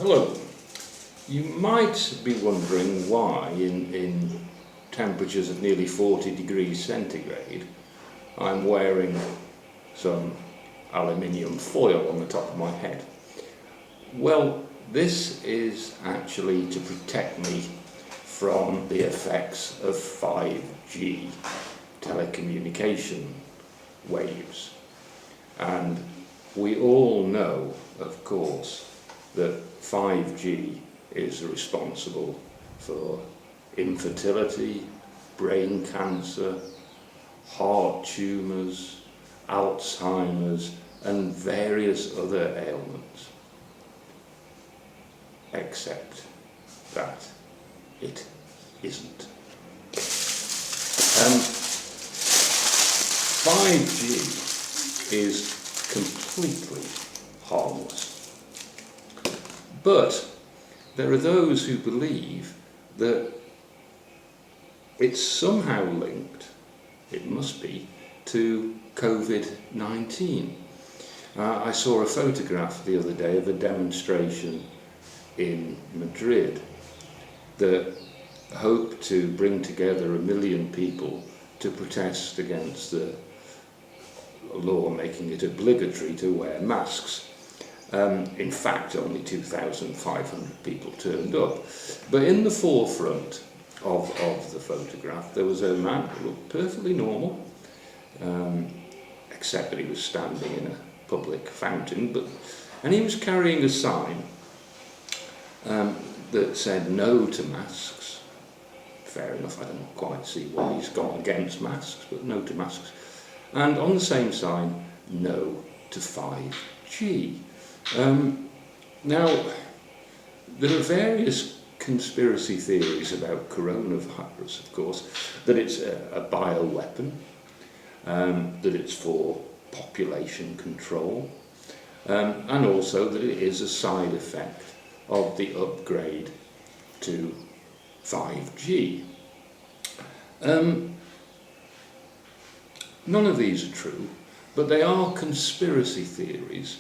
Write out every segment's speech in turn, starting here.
Hello. You might be wondering why in temperatures of nearly 40 degrees centigrade I'm wearing some aluminium foil on the top of my head. Well, this is actually to protect me from the effects of 5G telecommunication waves. And we all know, of course, that 5G is responsible for infertility, brain cancer, heart tumours, Alzheimer's and various other ailments. Except that it isn't. 5G is completely harmless. But there are those who believe that it's somehow linked, it must be, to COVID-19. I saw a photograph the other day of a demonstration in Madrid that hoped to bring together 1 million people to protest against the law making it obligatory to wear masks. In fact, only 2,500 people turned up. But in the forefront of the photograph, there was a man who looked perfectly normal, except that he was standing in a public fountain, and he was carrying a sign that said no to masks. Fair enough, I don't quite see why he's gone against masks, but no to masks. And on the same sign, no to 5G. Now, there are various conspiracy theories about coronavirus, of course, that it's a bioweapon, that it's for population control, and also that it is a side effect of the upgrade to 5G. None of these are true, but they are conspiracy theories,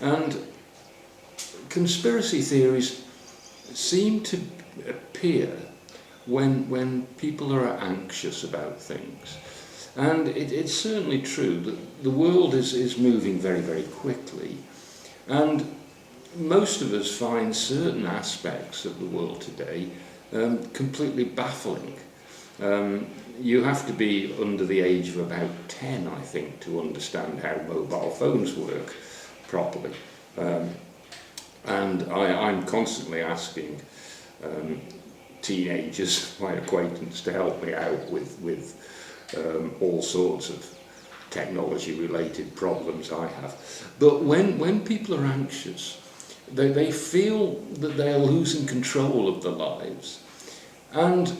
and conspiracy theories seem to appear when people are anxious about things. And it's certainly true that the world is moving very, very quickly, and most of us find certain aspects of the world today completely baffling. You have to be under the age of about 10, I think, to understand how mobile phones work properly. And I'm constantly asking teenagers, my acquaintance, to help me out with all sorts of technology-related problems I have. But when people are anxious, they feel that they are losing control of their lives. And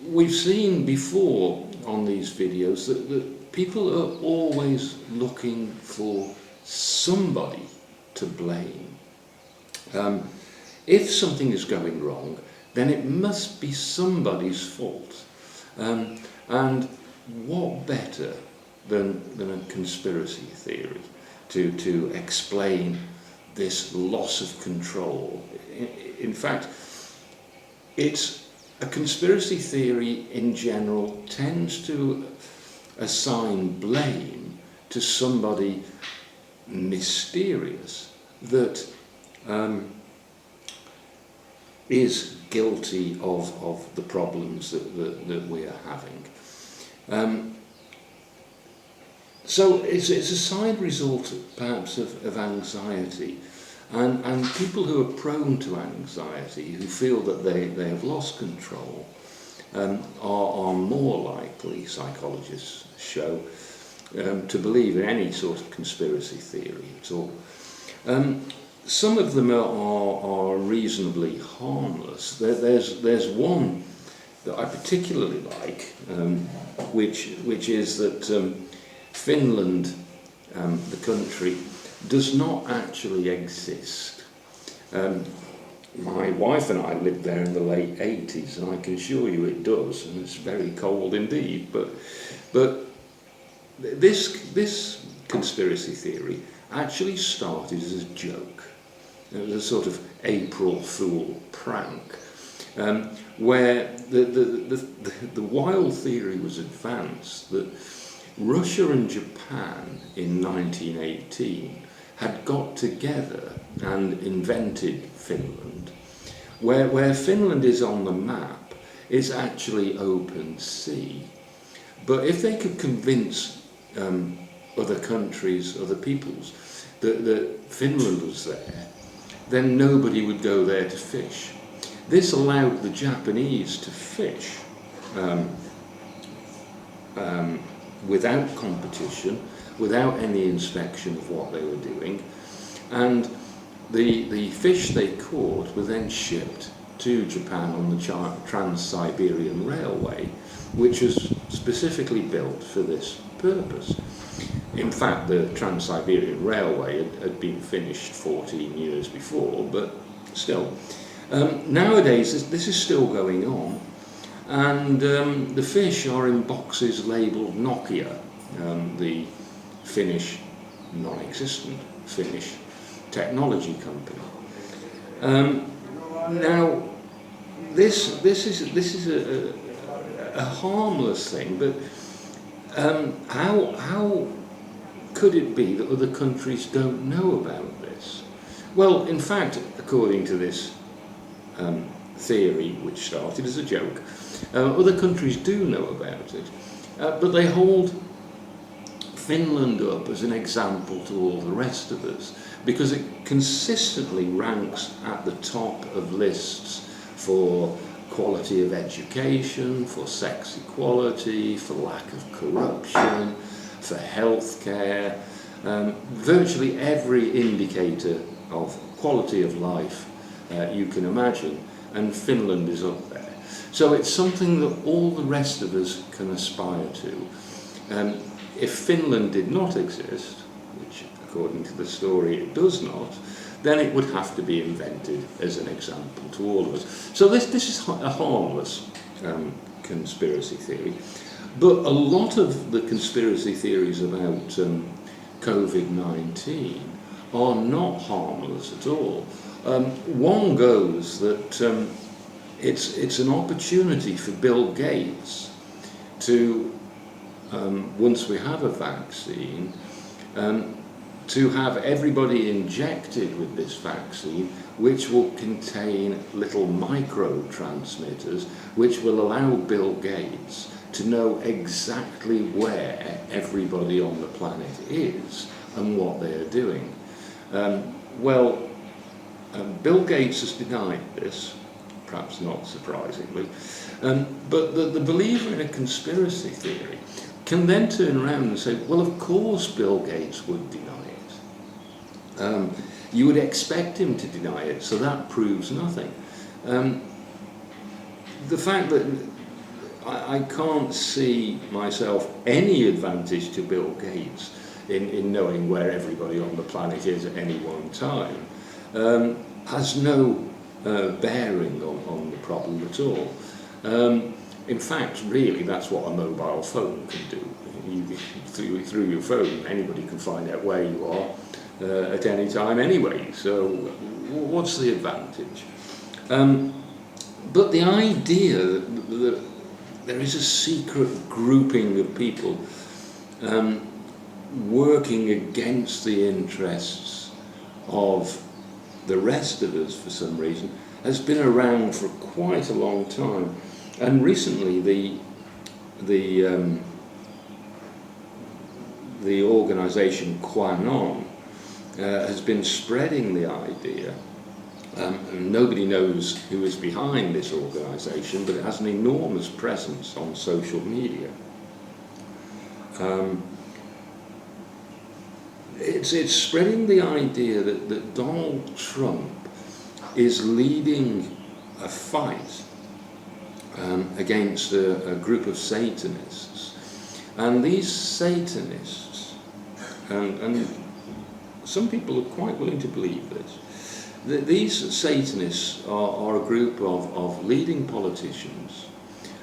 we've seen before on these videos that people are always looking for somebody to blame. If something is going wrong, then it must be somebody's fault. And what better than a conspiracy theory to explain this loss of control? In fact, a conspiracy theory in general tends to assign blame to somebody mysterious that is guilty of the problems that we are having. So it's a side result, perhaps, of anxiety. And people who are prone to anxiety, who feel that they have lost control, are more likely, psychologists show, to believe in any sort of conspiracy theory at all. Some of them are reasonably harmless. There's one that I particularly like, which is that Finland, the country, does not actually exist. My wife and I lived there in the late 80s, and I can assure you it does, and it's very cold indeed. But this conspiracy theory actually started as a joke. It was a sort of April Fool prank, where the wild theory was advanced that Russia and Japan in 1918 had got together and invented Finland. Where Finland is on the map is actually open sea. But if they could convince other countries, other peoples, that Finland was there, then nobody would go there to fish. This allowed the Japanese to fish without competition, without any inspection of what they were doing, and the fish they caught were then shipped to Japan on the Trans-Siberian Railway, which was specifically built for this purpose. In fact, the Trans-Siberian Railway had been finished 14 years before, but still. Nowadays, this is still going on, and the fish are in boxes labelled Nokia, the Finnish, non-existent Finnish technology company. Now, this is a harmless thing, but how could it be that other countries don't know about this? Well, in fact, according to this theory, which started as a joke, other countries do know about it, but they hold Finland up as an example to all the rest of us, because it consistently ranks at the top of lists for quality of education, for sex equality, for lack of corruption, for healthcare, virtually every indicator of quality of life you can imagine, and Finland is up there. So it's something that all the rest of us can aspire to. If Finland did not exist, which according to the story it does not, then it would have to be invented as an example to all of us. So this is a harmless conspiracy theory, but a lot of the conspiracy theories about COVID-19 are not harmless at all. One goes that it's an opportunity for Bill Gates to, once we have a vaccine, to have everybody injected with this vaccine, which will contain little microtransmitters, which will allow Bill Gates to know exactly where everybody on the planet is and what they are doing. Bill Gates has denied this, perhaps not surprisingly, but the believer in a conspiracy theory can then turn around and say, well, of course Bill Gates would deny it. You would expect him to deny it, so that proves nothing. The fact that I can't see myself any advantage to Bill Gates in knowing where everybody on the planet is at any one time has no bearing on the problem at all. In fact, really, that's what a mobile phone can do. Through your phone, anybody can find out where you are at any time anyway, so what's the advantage? But the idea that there is a secret grouping of people working against the interests of the rest of us for some reason has been around for quite a long time. And recently the organisation QAnon has been spreading the idea, and nobody knows who is behind this organisation, but it has an enormous presence on social media. It's spreading the idea that Donald Trump is leading a fight against a group of Satanists. And these Satanists, and some people are quite willing to believe this, these Satanists are a group of leading politicians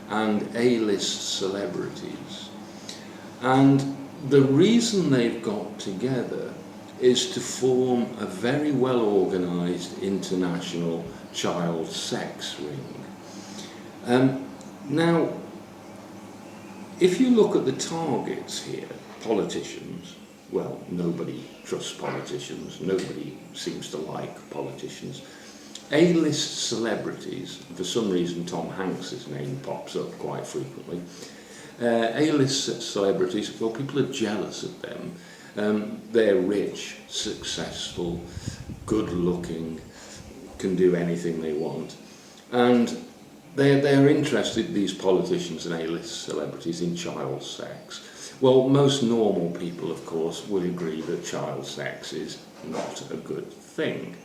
and A-list celebrities. And the reason they've got together is to form a very well organised international child sex ring. Now, if you look at the targets here, politicians, well, nobody trusts politicians, nobody seems to like politicians. A-list celebrities, for some reason Tom Hanks' name pops up quite frequently. A-list celebrities, well, people are jealous of them. They're rich, successful, good-looking, can do anything they want. And they're interested, these politicians and A-list celebrities, in child sex. Well, most normal people, of course, would agree that child sex is not a good thing.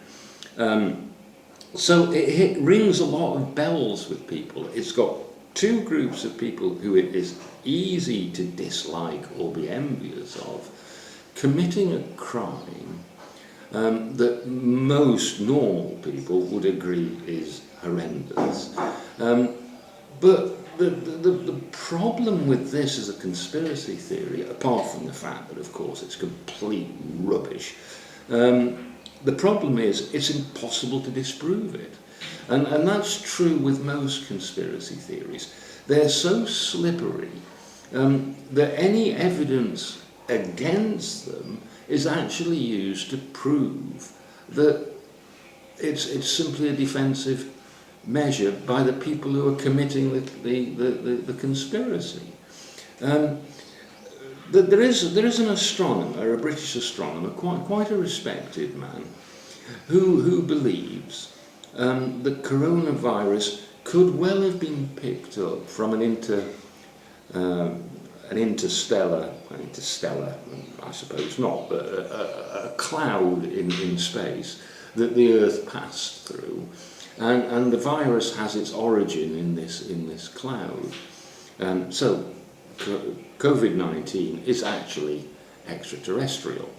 So it rings a lot of bells with people. It's got two groups of people who it is easy to dislike or be envious of, committing a crime that most normal people would agree is horrendous. But the problem with this as a conspiracy theory, apart from the fact that, of course, it's complete rubbish, the problem is it's impossible to disprove it. And that's true with most conspiracy theories. They're so slippery that any evidence against them is actually used to prove that it's simply a defensive measure by the people who are committing the conspiracy. There is an astronomer, a British astronomer, quite a respected man, who believes that coronavirus could well have been picked up from an interstellar, I suppose not, but a cloud in space that the Earth passed through, and the virus has its origin in this cloud. So COVID-19 is actually extraterrestrial.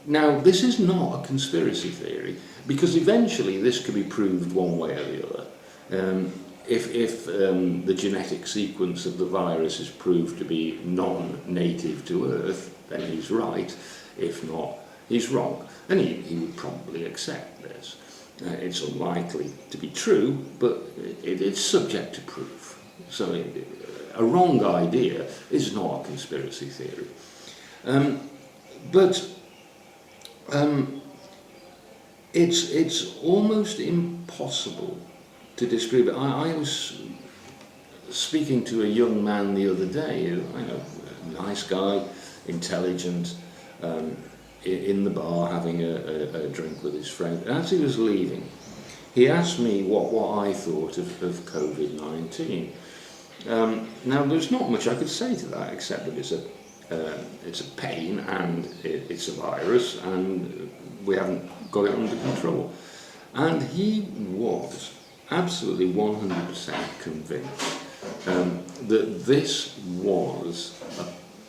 Now, this is not a conspiracy theory, because eventually this could be proved one way or the other. If the genetic sequence of the virus is proved to be non-native to Earth, then he's right. If not, he's wrong. And he would probably accept this. It's unlikely to be true, but it's subject to proof. So a wrong idea is not a conspiracy theory. But it's almost impossible to describe it. I was speaking to a young man the other day, a nice guy, intelligent, in the bar having a drink with his friend. As he was leaving, he asked me what I thought of COVID-19. Now, there's not much I could say to that, except that it's a pain and it's a virus and we haven't got it under control. And he was absolutely 100% convinced that this was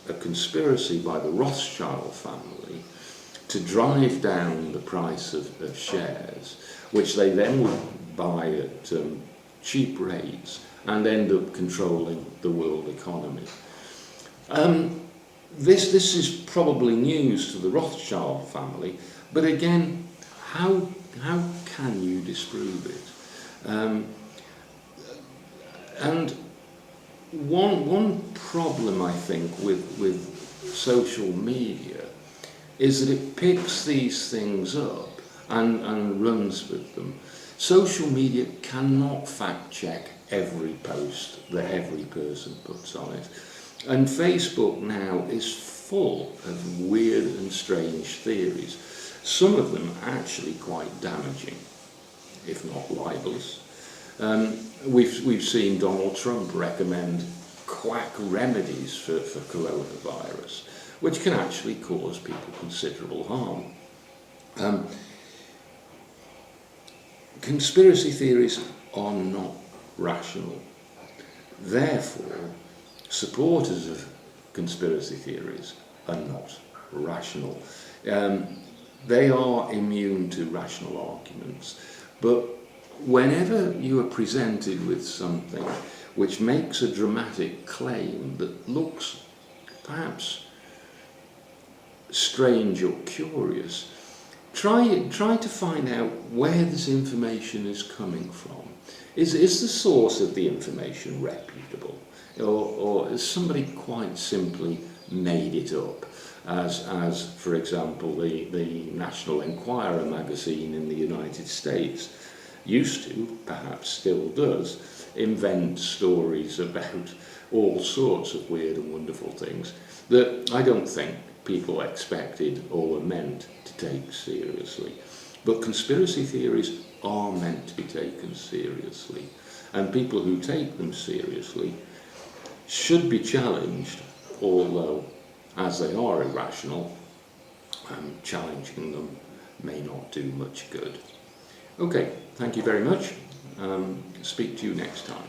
a conspiracy by the Rothschild family to drive down the price of shares, which they then would buy at cheap rates and end up controlling the world economy. This is probably news to the Rothschild family, but again, how can you disprove it? And one problem, I think, with social media is that it picks these things up and runs with them. Social media cannot fact check every post that every person puts on it. And Facebook now is full of weird and strange theories, some of them actually quite damaging, if not libelous. We've seen Donald Trump recommend quack remedies for coronavirus, which can actually cause people considerable harm. Conspiracy theories are not rational. Therefore, supporters of conspiracy theories are not rational. They are immune to rational arguments, but whenever you are presented with something which makes a dramatic claim that looks perhaps strange or curious, try to find out where this information is coming from. Is the source of the information reputable, or has somebody quite simply made it up, as for example the National Enquirer magazine in the United States used to, perhaps still does, invent stories about all sorts of weird and wonderful things that I don't think people expected or were meant to take seriously. But conspiracy theories are meant to be taken seriously, and people who take them seriously should be challenged, although as they are irrational, challenging them may not do much good. Okay, thank you very much. Speak to you next time.